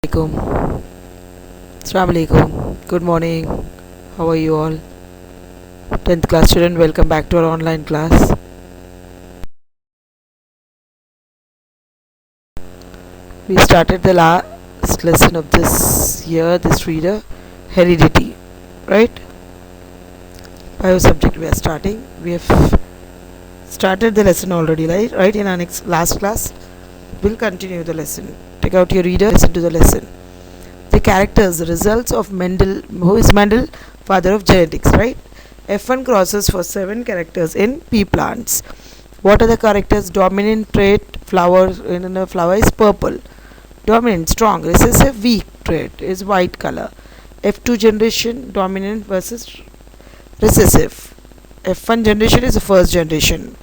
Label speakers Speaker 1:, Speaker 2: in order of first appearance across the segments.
Speaker 1: Alaikum. Assalamu alaikum. Good morning. How are you all? 10th class student, welcome back to our online class. We started the last lesson of this year, this reader, heredity, right? Bio subject we are starting. We have started the lesson already, right? In our last class, we'll continue the lesson. Take out your reader, listen to the lesson. The characters, the results of Mendel. Who is Mendel? Father of genetics, right? F1 crosses for 7 characters in pea plants. What are the characters? Dominant trait, flower in a flower is purple. Dominant, strong. Recessive, weak trait is white color. F2 generation, dominant versus recessive. F1 generation is the first generation.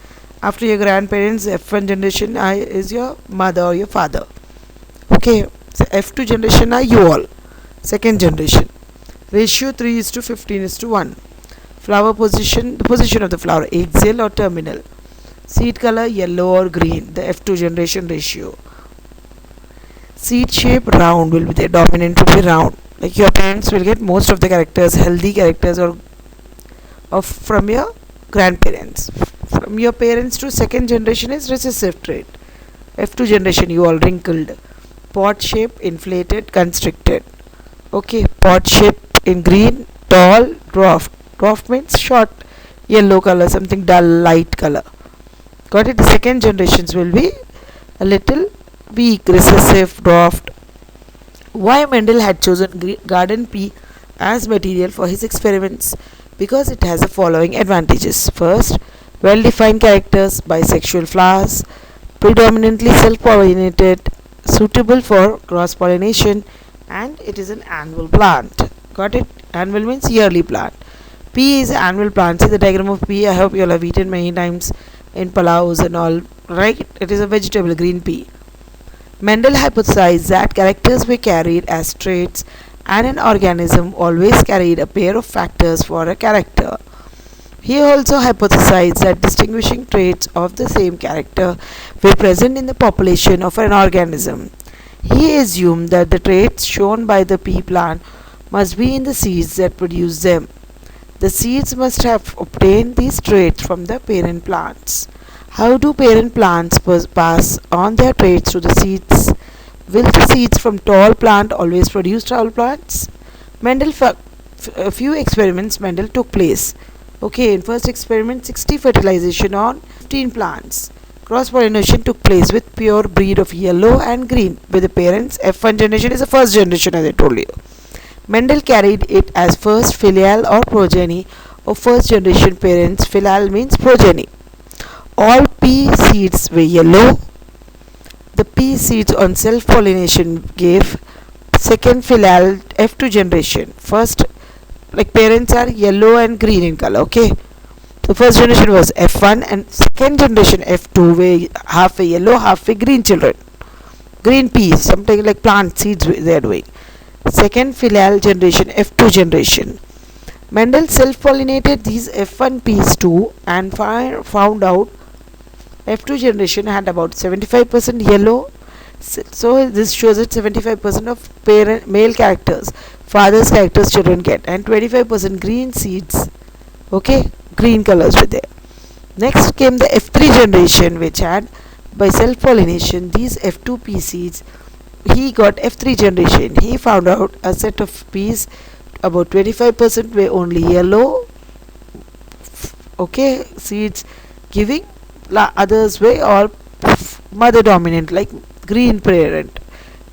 Speaker 1: After your grandparents, F1 generation is your mother or your father. Okay, so F2 generation are you all. Second generation. Ratio 3:15:1. Flower position, the position of the flower, axial or terminal. Seed color, yellow or green, the F2 generation ratio. Seed shape, round will be there, dominant will be round. Like your parents will get most of the characters, healthy characters or from your grandparents. From your parents to second generation is recessive trait. F2 generation, you all wrinkled. Pot shape, inflated, constricted. Okay, pot shape in green, tall, dwarf. Dwarf means short, yellow color, something dull, light color. Got it? The second generations will be a little weak, recessive, dwarfed. Why Mendel had chosen garden pea as material for his experiments? Because it has the following advantages. First, well-defined characters, bisexual flowers, predominantly self-pollinated, suitable for cross-pollination, and it is an annual plant. Got it? Annual means yearly plant. Pea is an annual plant. See the diagram of pea. I hope you all have eaten many times in palaus and all. Right? It is a vegetable, green pea. Mendel hypothesized that characters were carried as traits and an organism always carried a pair of factors for a character. He also hypothesized that distinguishing traits of the same character were present in the population of an organism. He assumed that the traits shown by the pea plant must be in the seeds that produce them. The seeds must have obtained these traits from the parent plants. How do parent plants pass on their traits to the seeds? Will the seeds from tall plant always produce tall plants? A few experiments Mendel took place. Okay, in first experiment, 60 fertilization on 15 plants. Cross-pollination took place with pure breed of yellow and green with the parents. F1 generation is the first generation, as I told you. Mendel carried it as first filial or progeny of first generation parents. Filial means progeny. All pea seeds were yellow. The pea seeds on self-pollination gave second filial F2 generation. First, like parents are yellow and green in color. Okay, the first generation was F1 and second generation F2 were half a yellow, half a green children. Green peas, something like plant seeds they are doing. Second filial generation, F2 generation. Mendel self-pollinated these F1 peas too and found out F2 generation had about 75% yellow. So this shows that 75% of parent male characters, father's characters children get, and 25% green seeds. Okay, green colors were there. Next came the F3 generation, which had by self-pollination these F2 pea seeds. He got F3 generation. He found out a set of peas, about 25% were only yellow. Okay, seeds giving. Others were all mother dominant, like green parent.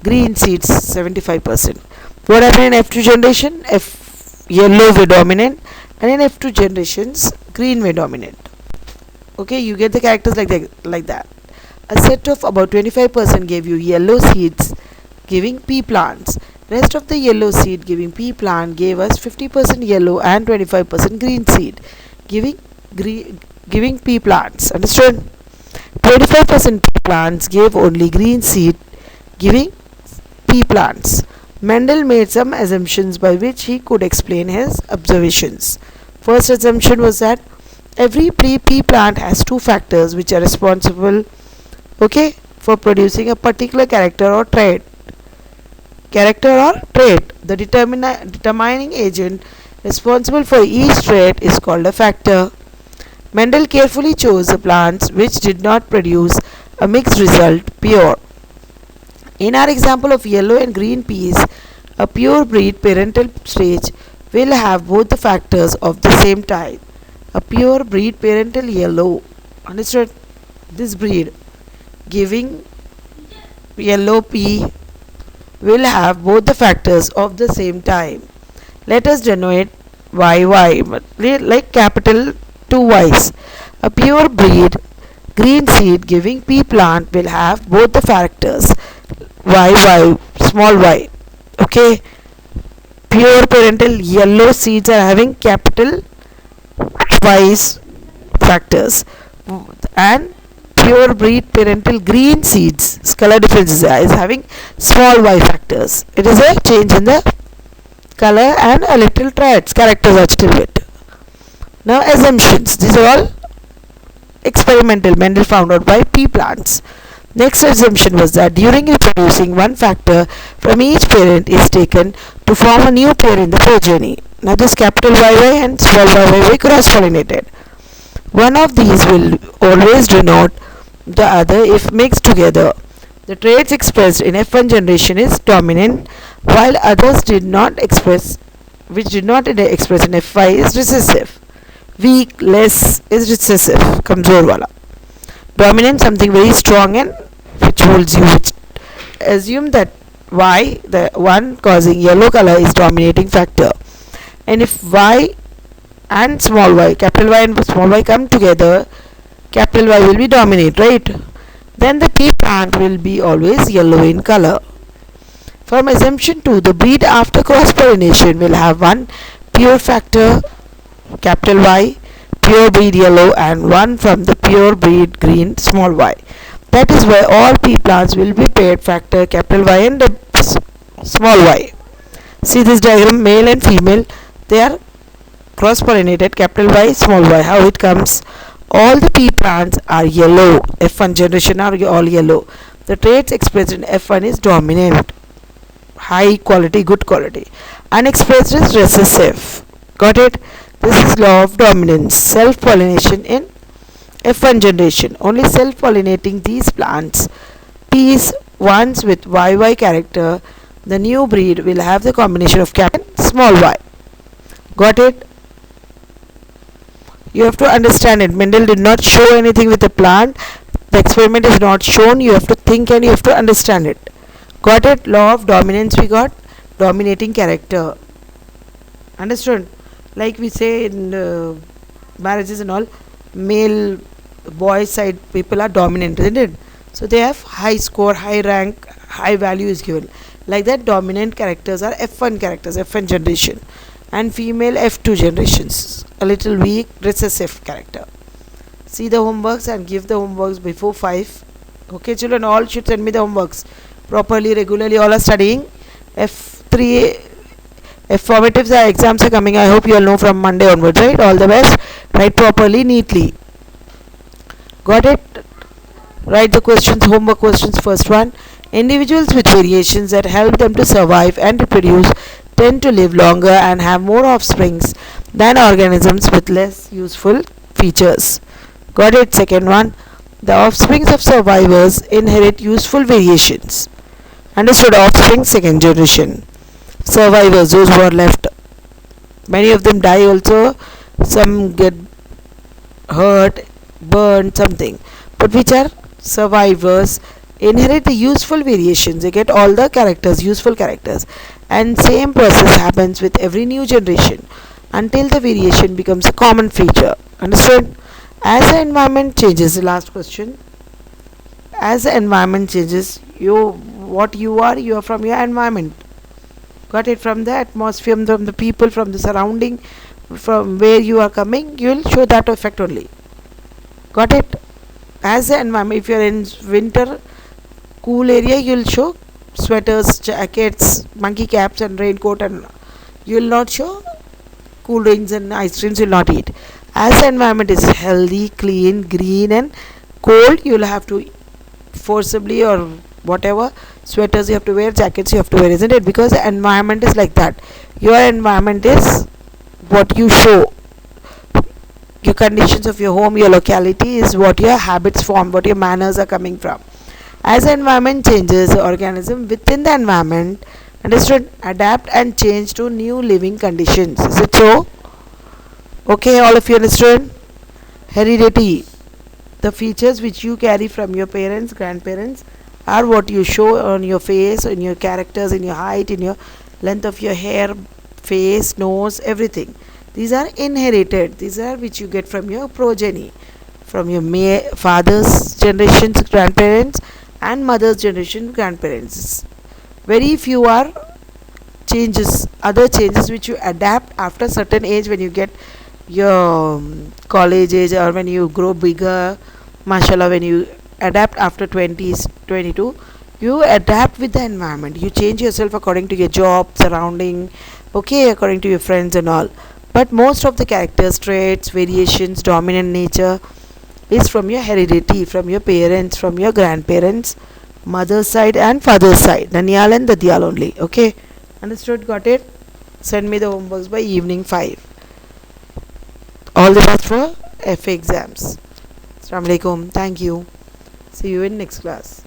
Speaker 1: Green seeds 75%. What happened in F2 generation? Yellow were dominant, and in F2 generations green were dominant. Okay, you get the characters like that. A set of about 25% gave you yellow seeds giving pea plants. Rest of the yellow seed giving pea plant gave us 50% yellow and 25% green seed giving pea plants. Understood? 25% pea plants gave only green seed giving pea plants. Mendel made some assumptions by which he could explain his observations. First assumption was that every pea plant has two factors which are responsible, okay, for producing a particular character or trait. character or trait. The determining agent responsible for each trait is called a factor. Mendel carefully chose the plants which did not produce a mixed result, pure. In our example of yellow and green peas, a pure breed parental stage will have both the factors of the same type. A pure breed parental yellow, understood? This breed giving yellow pea will have both the factors of the same type. Let us denote YY like capital 2 Y's. A pure breed green seed giving pea plant will have both the factors YY small y. Okay, pure parental yellow seeds are having capital Y's factors, and pure breed parental green seeds color difference is having small y factors. It is a change in the color and a little traits characters are still it. Now assumptions, these are all experimental. Mendel found out by pea plants. Next assumption was that during reproducing, one factor from each parent is taken to form a new pair in the progeny. Now this capital YY and small yy cross-pollinated. One of these will always denote the other if mixed together. The traits expressed in F1 generation is dominant, while others did not express in F5 is recessive. Weak, less is recessive, kamzor wala. Dominant, something very strong and which holds you. Which assume that Y, the one causing yellow color, is dominating factor. And if Y and small y, capital Y and small y come together, capital Y will be dominate, right? Then the pea plant will be always yellow in color. From assumption 2, the breed after cross pollination will have one pure factor capital Y, pure breed yellow, and one from the pure breed green small y. That is why all pea plants will be paired factor capital Y and small y. See this diagram, male and female, they are cross pollinated capital Y small y. How it comes? All the pea plants are yellow. F1 generation are all yellow. The traits expressed in F1 is dominant, high quality, good quality. Unexpressed is recessive. Got it? This is law of dominance. Self-pollination in F1 generation. Only self-pollinating these plants. Peas ones with YY character. The new breed will have the combination of capital and small y. Got it? You have to understand it. Mendel did not show anything with the plant. The experiment is not shown. You have to think and you have to understand it. Got it? Law of dominance we got. Dominating character. Understood? Like we say in marriages and all, male boy side people are dominant, isn't it? So they have high score, high rank, high value is given. Like that, dominant characters are F1 characters, F1 generation, and female F2 generations. A little weak, recessive character. See the homeworks and give the homeworks before 5. Okay, children, all should send me the homeworks properly, regularly. All are studying. F3 formatives exams are coming. I hope you all know from Monday onwards, right? All the best. Write properly, neatly. Got it? Write the questions, homework questions. First one. Individuals with variations that help them to survive and reproduce tend to live longer and have more offsprings than organisms with less useful features. Got it? Second one. The offsprings of survivors inherit useful variations. Understood? Offspring, second generation. Survivors, those who are left, many of them die also, some get hurt, burned, something, but which are survivors inherit the useful variations. They get all the characters, useful characters, and same process happens with every new generation until the variation becomes a common feature. Understood? As the environment changes, the last question, as the environment changes, what you are from your environment. Got it? From the atmosphere, from the people, from the surrounding, from where you are coming, you will show that effect only. Got it? As the environment, if you are in winter cool area, you will show sweaters, jackets, monkey caps and raincoat, and you will not show cool drinks and ice creams. You will not eat. As the environment is healthy, clean, green and cold, you will have to forcibly or whatever Sweaters you have to wear, jackets you have to wear, isn't it? Because the environment is like that. Your environment is what you show. Your conditions of your home, your locality is what your habits form, what your manners are coming from. As the environment changes, the organism within the environment understood adapt and change to new living conditions. Is it so? Okay, all of you understood? Heredity. The features which you carry from your parents, grandparents, are what you show on your face, in your characters, in your height, in your length of your hair, face, nose, everything. These are inherited. These are which you get from your progeny, from your father's generation's grandparents and mother's generation grandparents. Very few are changes, other changes which you adapt after certain age, when you get your college age or when you grow bigger. Mashallah, when you adapt after 20s, 22, you adapt with the environment. You change yourself according to your job, surrounding, okay, according to your friends and all. But most of the characters, traits, variations, dominant nature is from your heredity, from your parents, from your grandparents, mother's side and father's side, Nanyal and Dadyal only. Okay, understood? Got it? Send me the homeworks by evening 5. All the best for FA exams. Assalamu alaikum. Thank you. See you in next class.